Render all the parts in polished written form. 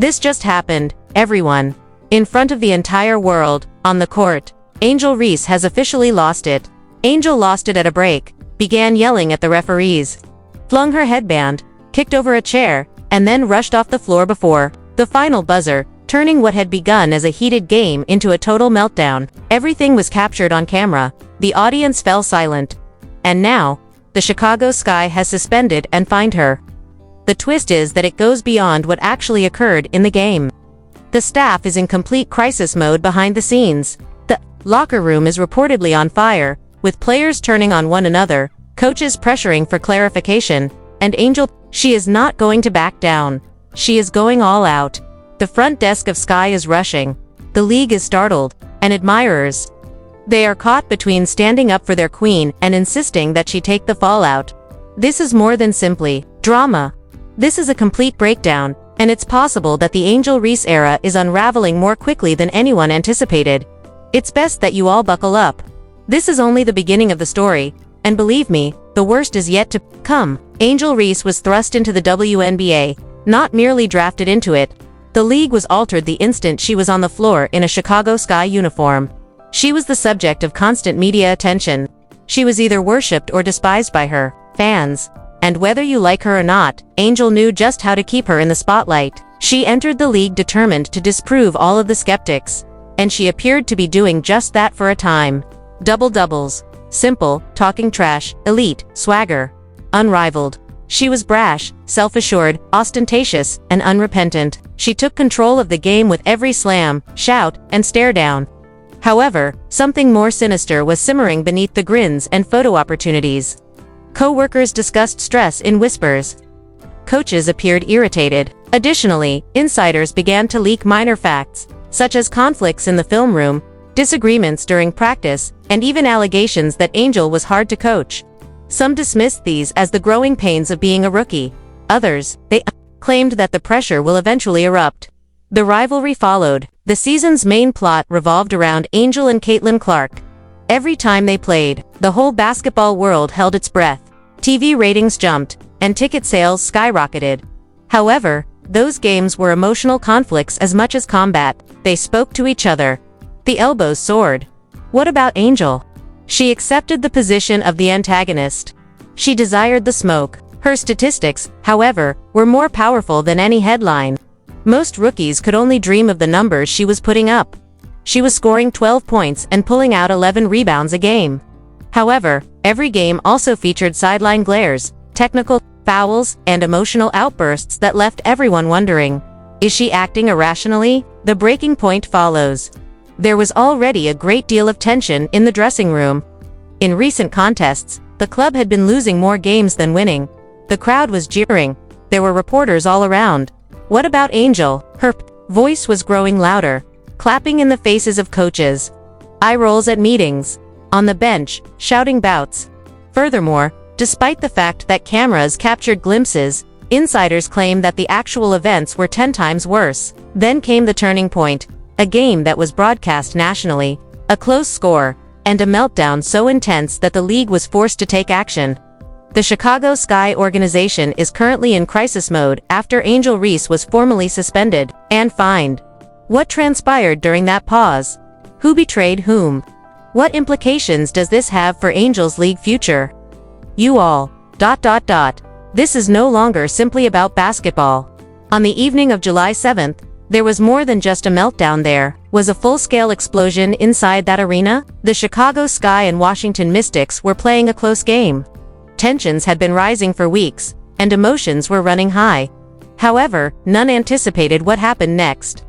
This just happened, everyone. In front of the entire world, on the court. Angel Reese has officially lost it. Angel lost it at a break, began yelling at the referees, flung her headband, kicked over a chair, and then rushed off the floor before the final buzzer, turning what had begun as a heated game into a total meltdown. Everything was captured on camera. The audience fell silent. And now, the Chicago Sky has suspended and fined her. The twist is that it goes beyond what actually occurred in the game. The staff is in complete crisis mode behind the scenes. The locker room is reportedly on fire, with players turning on one another, coaches pressuring for clarification, and Angel, she is not going to back down. She is going all out. The front desk of Sky is rushing. The league is startled, and admirers. They are caught between standing up for their queen and insisting that she take the fallout. This is more than simply drama. This is a complete breakdown, and it's possible that the Angel Reese era is unraveling more quickly than anyone anticipated. It's best that you all buckle up. This is only the beginning of the story, and believe me, the worst is yet to come. Angel Reese was thrust into the WNBA, not merely drafted into it. The league was altered the instant she was on the floor in a Chicago Sky uniform. She was the subject of constant media attention. She was either worshipped or despised by her fans. And whether you like her or not, Angel knew just how to keep her in the spotlight. She entered the league determined to disprove all of the skeptics. And she appeared to be doing just that for a time. Double-doubles. Simple, talking trash, elite, swagger. Unrivaled. She was brash, self-assured, ostentatious, and unrepentant. She took control of the game with every slam, shout, and stare down. However, something more sinister was simmering beneath the grins and photo opportunities. Co-workers discussed stress in whispers. Coaches appeared irritated. Additionally, insiders began to leak minor facts, such as conflicts in the film room, disagreements during practice, and even allegations that Angel was hard to coach. Some dismissed these as the growing pains of being a rookie. Others, they claimed that the pressure will eventually erupt. The rivalry followed. The season's main plot revolved around Angel and Caitlin Clark. Every time they played, the whole basketball world held its breath. TV ratings jumped, and ticket sales skyrocketed. However, those games were emotional conflicts as much as combat. They spoke to each other. The elbows soared. What about Angel? She accepted the position of the antagonist. She desired the smoke. Her statistics, however, were more powerful than any headline. Most rookies could only dream of the numbers she was putting up. She was scoring 12 points and pulling out 11 rebounds a game. However, every game also featured sideline glares, technical fouls, and emotional outbursts that left everyone wondering, is she acting irrationally? The breaking point follows. There was already a great deal of tension in the dressing room. In recent contests, the club had been losing more games than winning. The crowd was jeering. There were reporters all around. What about Angel? Her voice was growing louder, clapping in the faces of coaches. Eye rolls at meetings. On the bench, shouting bouts. Furthermore, despite the fact that cameras captured glimpses, insiders claimed that the actual events were 10 times worse. Then came the turning point. A game that was broadcast nationally, a close score, and a meltdown so intense that the league was forced to take action. The Chicago Sky organization is currently in crisis mode after Angel Reese was formally suspended and fined. What transpired during that pause? Who betrayed whom? What implications does this have for Angel's league future? You all. This is no longer simply about basketball. On the evening of July 7th, there was more than just a meltdown. There was a full-scale explosion inside that arena. The Chicago Sky and Washington Mystics were playing a close game. Tensions had been rising for weeks, and emotions were running high. However, none anticipated what happened next.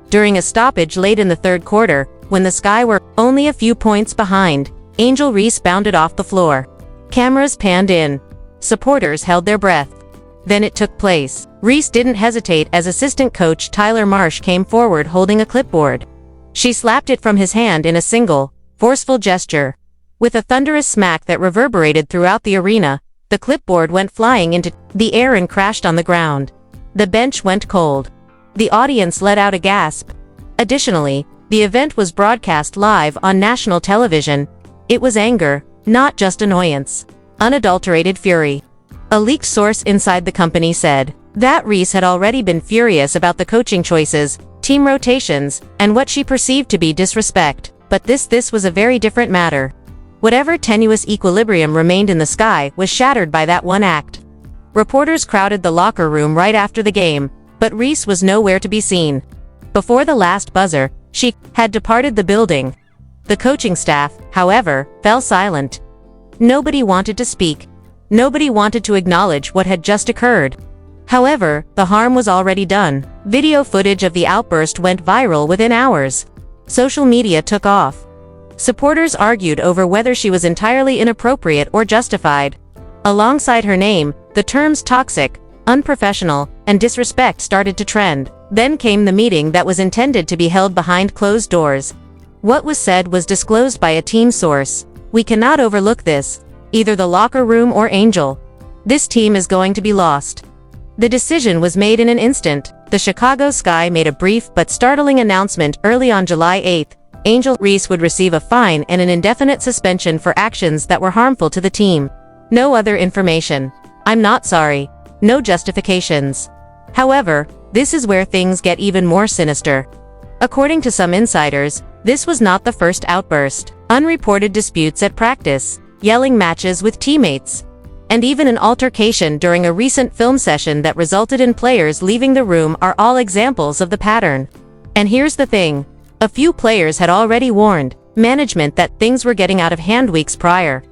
During a stoppage late in the third quarter, when the Sky were only a few points behind, Angel Reese bounded off the floor. Cameras panned in. Supporters held their breath. Then it took place. Reese didn't hesitate as assistant coach Tyler Marsh came forward holding a clipboard. She slapped it from his hand in a single, forceful gesture. With a thunderous smack that reverberated throughout the arena, the clipboard went flying into the air and crashed on the ground. The bench went cold. The audience let out a gasp. Additionally, the event was broadcast live on national television. It was anger, not just annoyance. Unadulterated fury. A leaked source inside the company said, That Reese had already been furious about the coaching choices, team rotations, and what she perceived to be disrespect, but this was a very different matter. Whatever tenuous equilibrium remained in the sky was shattered by that one act. Reporters crowded the locker room right after the game, but Reese was nowhere to be seen. Before the last buzzer, she had departed the building. The coaching staff, however, fell silent. Nobody wanted to speak. Nobody wanted to acknowledge what had just occurred. However, the harm was already done. Video footage of the outburst went viral within hours. Social media took off. Supporters argued over whether she was entirely inappropriate or justified. Alongside her name, the terms toxic, unprofessional, and disrespect started to trend. Then came the meeting that was intended to be held behind closed doors. What was said was disclosed by a team source. "We cannot overlook this. Either the locker room or Angel. This team is going to be lost." The decision was made in an instant. The Chicago Sky made a brief but startling announcement early on July 8. Angel Reese would receive a fine and an indefinite suspension for actions that were harmful to the team. No other information. "I'm not sorry." No justifications. However, this is where things get even more sinister. According to some insiders, this was not the first outburst. Unreported disputes at practice, yelling matches with teammates, and even an altercation during a recent film session that resulted in players leaving the room are all examples of the pattern. And here's the thing. A few players had already warned management that things were getting out of hand weeks prior.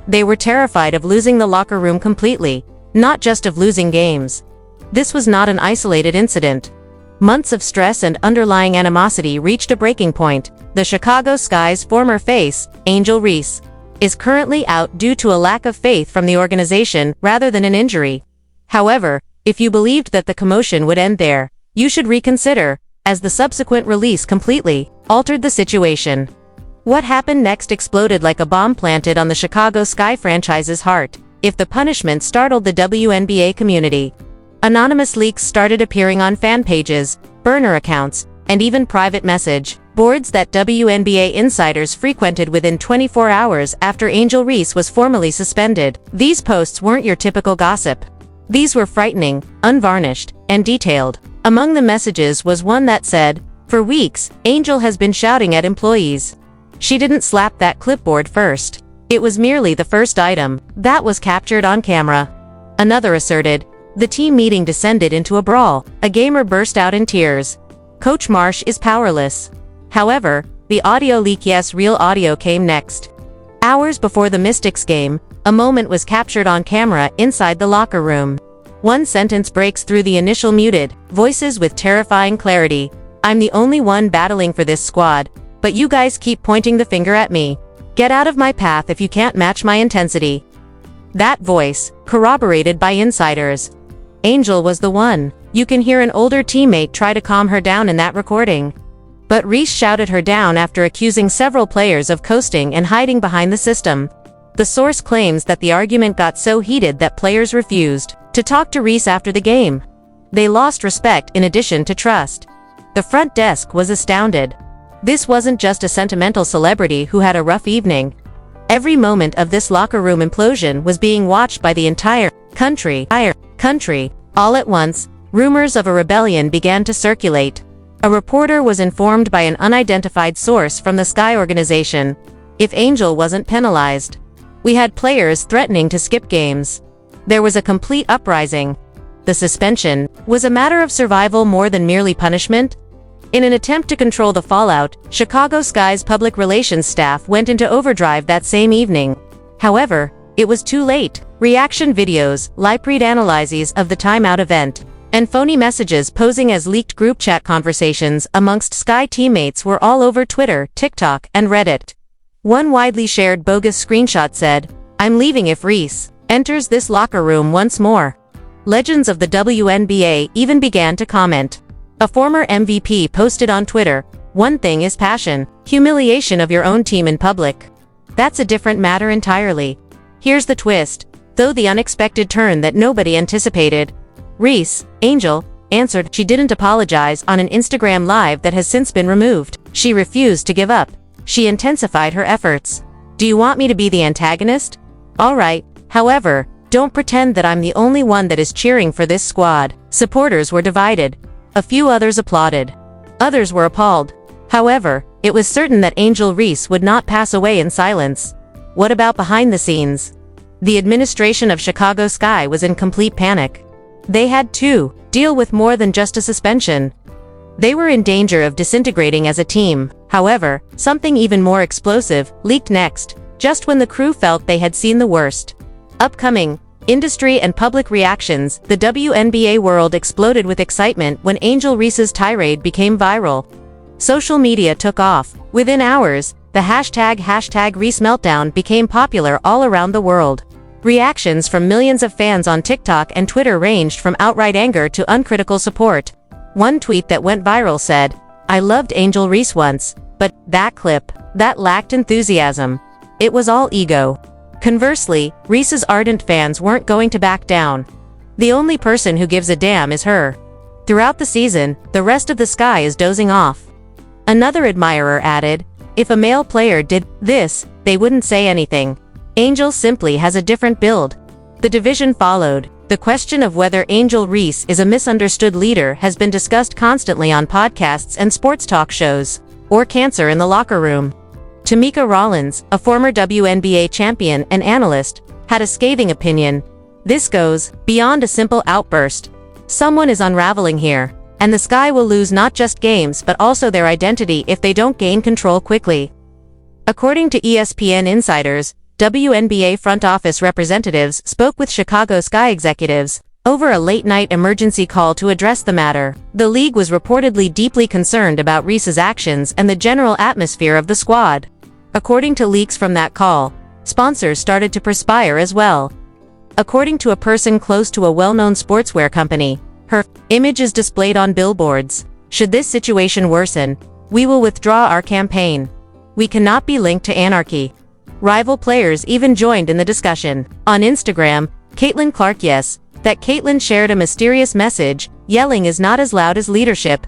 They were terrified of losing the locker room completely, not just of losing games. This was not an isolated incident. Months of stress and underlying animosity reached a breaking point. The Chicago Sky's former face, Angel Reese, is currently out due to a lack of faith from the organization rather than an injury. However, if you believed that the commotion would end there, you should reconsider, as the subsequent release completely altered the situation. What happened next exploded like a bomb planted on the Chicago Sky franchise's heart. If the punishment startled the WNBA community, anonymous leaks started appearing on fan pages, burner accounts, and even private message boards that WNBA insiders frequented within 24 hours after Angel Reese was formally suspended. These posts weren't your typical gossip. These were frightening, unvarnished, and detailed. Among the messages was one that said, "For weeks, Angel has been shouting at employees. She didn't slap that clipboard first. It was merely the first item that was captured on camera." Another asserted, "The team meeting descended into a brawl. A gamer burst out in tears. Coach Marsh is powerless." However, the audio leak, yes, real audio, came next. Hours before the Mystics game, a moment was captured on camera inside the locker room. One sentence breaks through the initial muted voices with terrifying clarity. "I'm the only one battling for this squad, but you guys keep pointing the finger at me. Get out of my path if you can't match my intensity." That voice, corroborated by insiders. Angel was the one. You can hear an older teammate try to calm her down in that recording. But Reese shouted her down after accusing several players of coasting and hiding behind the system. The source claims that the argument got so heated that players refused to talk to Reese after the game. They lost respect in addition to trust. The front desk was astounded. This wasn't just a sentimental celebrity who had a rough evening. Every moment of this locker room implosion was being watched by the entire country. All at once, rumors of a rebellion began to circulate. A reporter was informed by an unidentified source from the Sky organization. If Angel wasn't penalized, we had players threatening to skip games. There was a complete uprising. The suspension was a matter of survival more than merely punishment. In an attempt to control the fallout, Chicago Sky's public relations staff went into overdrive that same evening. However, it was too late. Reaction videos, live-read analyses of the timeout event, and phony messages posing as leaked group chat conversations amongst Sky teammates were all over Twitter, TikTok, and Reddit. One widely shared bogus screenshot said, "I'm leaving if Reese enters this locker room once more." Legends of the WNBA even began to comment. A former MVP posted on Twitter, "One thing is passion, humiliation of your own team in public. That's a different matter entirely." Here's the twist. Though the unexpected turn that nobody anticipated, Reese, Angel, answered she didn't apologize on an Instagram Live that has since been removed. She refused to give up. She intensified her efforts. "Do you want me to be the antagonist? All right. However, Don't pretend that I'm the only one that is cheering for this squad. Supporters were divided. A few others applauded. Others were appalled. However, it was certain that Angel Reese would not pass away in silence. What about behind the scenes? The administration of Chicago Sky was in complete panic. They had to deal with more than just a suspension. They were in danger of disintegrating as a team. However, something even more explosive leaked next, just when the crew felt they had seen the worst. Upcoming industry and public reactions. The WNBA world exploded with excitement when Angel Reese's tirade became viral. Social media took off. Within hours, the hashtag Reese Meltdown became popular all around the world. Reactions from millions of fans on TikTok and Twitter ranged from outright anger to uncritical support. One tweet that went viral said, "I loved Angel Reese once, but that clip, that lacked enthusiasm. It was all ego." Conversely, Reese's ardent fans weren't going to back down. The only person who gives a damn is her. Throughout the season, the rest of the sky is dozing off. Another admirer added, "If a male player did this, they wouldn't say anything. Angel simply has a different build." The division followed. The question of whether Angel Reese is a misunderstood leader has been discussed constantly on podcasts and sports talk shows. Or cancer in the locker room. Tamika Rollins, a former WNBA champion and analyst, had a scathing opinion. "This goes beyond a simple outburst. Someone is unraveling here, and the Sky will lose not just games but also their identity if they don't gain control quickly." According to ESPN insiders, WNBA front office representatives spoke with Chicago Sky executives over a late-night emergency call to address the matter. The league was reportedly deeply concerned about Reese's actions and the general atmosphere of the squad. According to leaks from that call, sponsors started to perspire as well. According to a person close to a well-known sportswear company, her image is displayed on billboards. "Should this situation worsen, we will withdraw our campaign. We cannot be linked to anarchy." Rival players even joined in the discussion. On Instagram, Caitlin Clark that Caitlin shared a mysterious message, "Yelling is not as loud as leadership."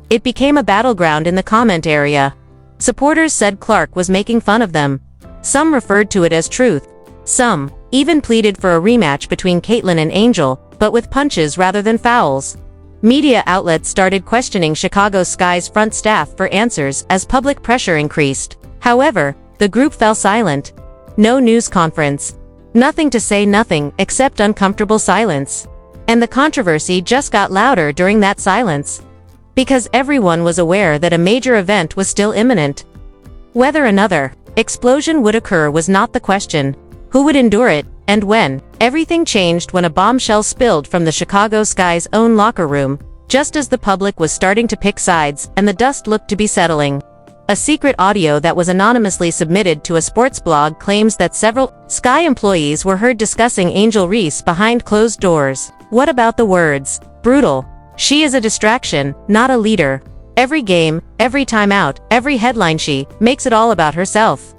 It became a battleground in the comment area. Supporters said Clark was making fun of them. Some referred to it as truth. Some even pleaded for a rematch between Caitlin and Angel, but with punches rather than fouls. Media outlets started questioning Chicago Sky's front staff for answers as public pressure increased. However, the group fell silent. No news conference. Nothing to say, nothing except uncomfortable silence. And the controversy just got louder during that silence. Because everyone was aware that a major event was still imminent. Whether another explosion would occur was not the question. Who would endure it, and when? Everything changed when a bombshell spilled from the Chicago Sky's own locker room, just as the public was starting to pick sides and the dust looked to be settling. A secret audio that was anonymously submitted to a sports blog claims that several Sky employees were heard discussing Angel Reese behind closed doors. What about the words? "Brutal. She is a distraction, not a leader. Every game, every timeout, every headline she makes it all about herself.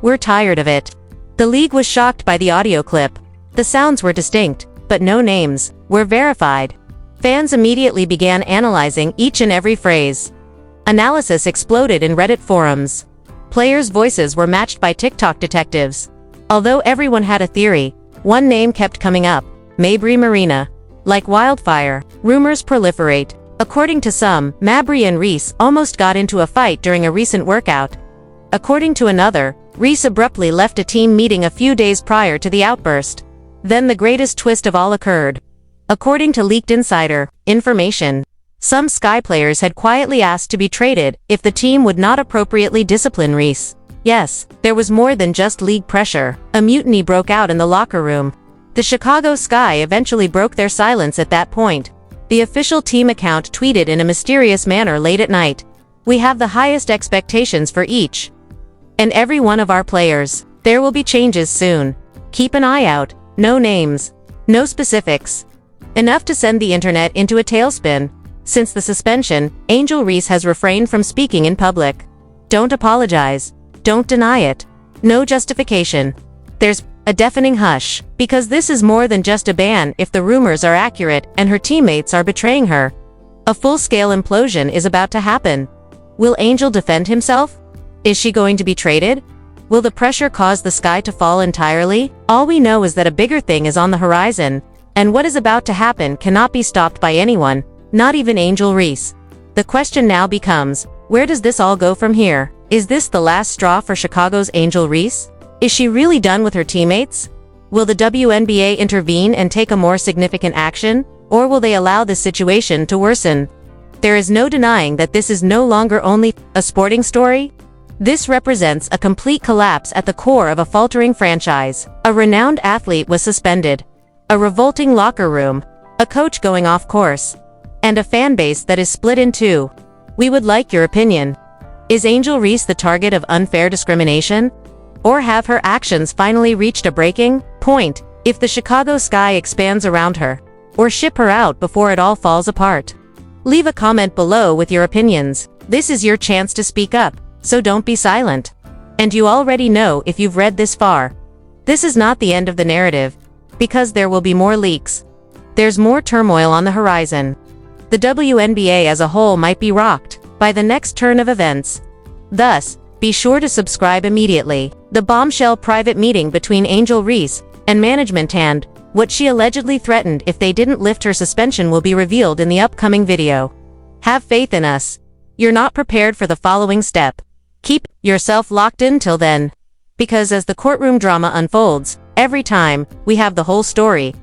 We're tired of it." The league was shocked by the audio clip. The sounds were distinct, but no names were verified. Fans immediately began analyzing each and every phrase. Analysis exploded in Reddit forums. Players' voices were matched by TikTok detectives. Although everyone had a theory, one name kept coming up: Mabry Marina. Like wildfire, rumors proliferate. According to some, Mabry and Reese almost got into a fight during a recent workout. According to another, Reese abruptly left a team meeting a few days prior to the outburst. Then the greatest twist of all occurred. According to leaked insider information, some Sky players had quietly asked to be traded if the team would not appropriately discipline Reese. Yes, there was more than just league pressure. A mutiny broke out in the locker room. The Chicago Sky eventually broke their silence at that point. The official team account tweeted in a mysterious manner late at night, "We have the highest expectations for each and every one of our players. There will be changes soon. Keep an eye out." No names. No specifics. Enough to send the internet into a tailspin. Since the suspension, Angel Reese has refrained from speaking in public. Don't apologize. Don't deny it. No justification. There's a deafening hush, because this is more than just a ban if the rumors are accurate and her teammates are betraying her. A full-scale implosion is about to happen. Will Angel defend himself? Is she going to be traded? Will the pressure cause the sky to fall entirely? All we know is that a bigger thing is on the horizon, and what is about to happen cannot be stopped by anyone, not even Angel Reese. The question now becomes, where does this all go from here? Is this the last straw for Chicago's Angel Reese? Is she really done with her teammates? Will the WNBA intervene and take a more significant action, or will they allow this situation to worsen? There is no denying that this is no longer only a sporting story. This represents a complete collapse at the core of a faltering franchise. A renowned athlete was suspended, a revolting locker room, a coach going off course, and a fan base that is split in two. We would like your opinion. Is Angel Reese the target of unfair discrimination? Or have her actions finally reached a breaking point, if the Chicago sky expands around her? Or ship her out before it all falls apart? Leave a comment below with your opinions. This is your chance to speak up, so don't be silent. And you already know, if you've read this far, this is not the end of the narrative, because there will be more leaks. There's more turmoil on the horizon. The WNBA as a whole might be rocked by the next turn of events. Thus, be sure to subscribe immediately. The bombshell private meeting between Angel Reese and management and what she allegedly threatened if they didn't lift her suspension will be revealed in the upcoming video. Have faith in us. You're not prepared for the following step. Keep yourself locked in till then. Because as the courtroom drama unfolds, every time, we have the whole story.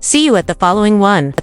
See you at the following one.